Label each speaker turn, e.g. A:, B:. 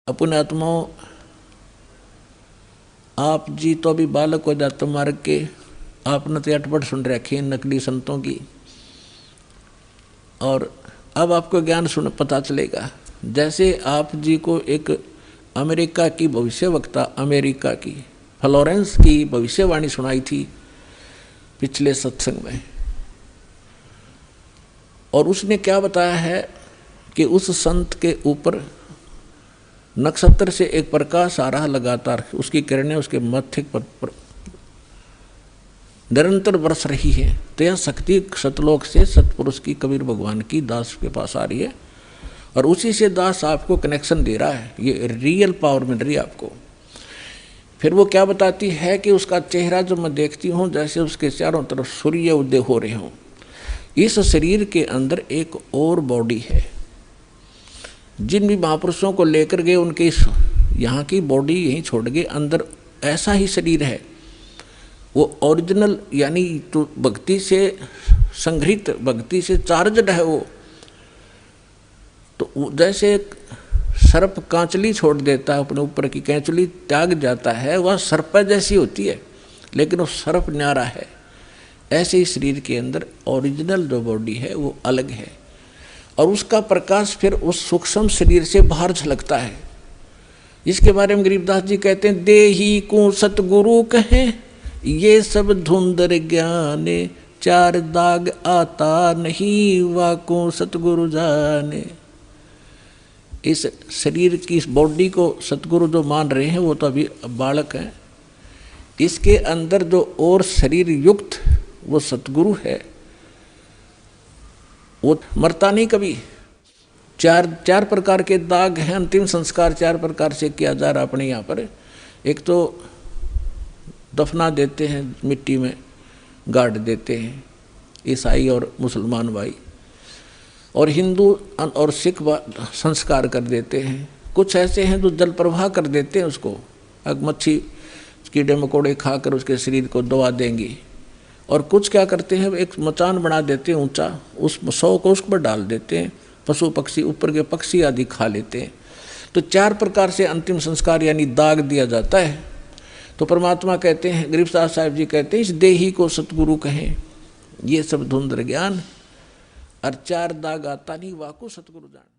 A: अपने आत्माओं, आप जी तो अभी बालक हो जाते मार्ग के, आपने तो अटपट सुन रखी है नकली संतों की, और अब आपको ज्ञान सुन पता चलेगा। जैसे आप जी को एक अमेरिका की भविष्यवक्ता, अमेरिका की फ्लोरेंस की भविष्यवाणी सुनाई थी पिछले सत्संग में, और उसने क्या बताया है कि उस संत के ऊपर नक्षत्र से एक प्रकाश आ रहा लगातार, उसकी किरणें उसके मत्थे पर निरंतर बरस रही है। तो यह शक्ति सतलोक से सतपुरुष की, कबीर भगवान की दास के पास आ रही है, और उसी से दास आपको कनेक्शन दे रहा है, ये रियल पावर मिल रही है आपको। फिर वो क्या बताती है कि उसका चेहरा जो मैं देखती हूँ जैसे उसके चारों तरफ सूर्य उदय हो रहे हों। इस शरीर के अंदर एक और बॉडी है। जिन भी महापुरुषों को लेकर गए उनके यहाँ की बॉडी यहीं छोड़ गए, अंदर ऐसा ही शरीर है, वो ओरिजिनल, यानी तो भक्ति से संग्रहित, भक्ति से चार्जड है वो। तो जैसे सर्प कांचली छोड़ देता है, अपने ऊपर की कैंचली त्याग जाता है, वह सर्प जैसी होती है, लेकिन वो सर्प न्यारा है। ऐसे ही शरीर के अंदर ओरिजिनल जो बॉडी है वो अलग है, और उसका प्रकाश फिर उस सूक्ष्म शरीर से बाहर झलकता है। इसके बारे में गरीबदास जी कहते हैं, देही को सतगुरु कहें ये सब धुंधर ज्ञाने, चार दाग आता नहीं वाको सतगुरु जाने। इस शरीर की, इस बॉडी को सतगुरु जो मान रहे हैं वो तो अभी बालक हैं। इसके अंदर जो और शरीर युक्त वो सतगुरु है, वो मरता नहीं कभी। चार प्रकार के दाग हैं, अंतिम संस्कार चार प्रकार से किया जा रहा अपने यहाँ पर। एक तो दफना देते हैं, मिट्टी में गाड़ देते हैं ईसाई और मुसलमान भाई, और हिंदू और सिख संस्कार कर देते हैं। कुछ ऐसे हैं जो जल प्रवाह कर देते हैं उसको, अग मच्छी कीड़े मकोड़े खाकर उसके शरीर को दबा देंगी। और कुछ क्या करते हैं, एक मचान बना देते हैं ऊंचा, उस 100 को उस पर डाल देते हैं, पशु पक्षी ऊपर के पक्षी आदि खा लेते हैं। तो चार प्रकार से अंतिम संस्कार यानी दाग दिया जाता है। तो परमात्मा कहते हैं, गरीबदास साहिब जी कहते हैं, इस देही को सतगुरु कहें ये सब धुंधर ज्ञान, और चार दाग आता नहीं वाको सतगुरु जान।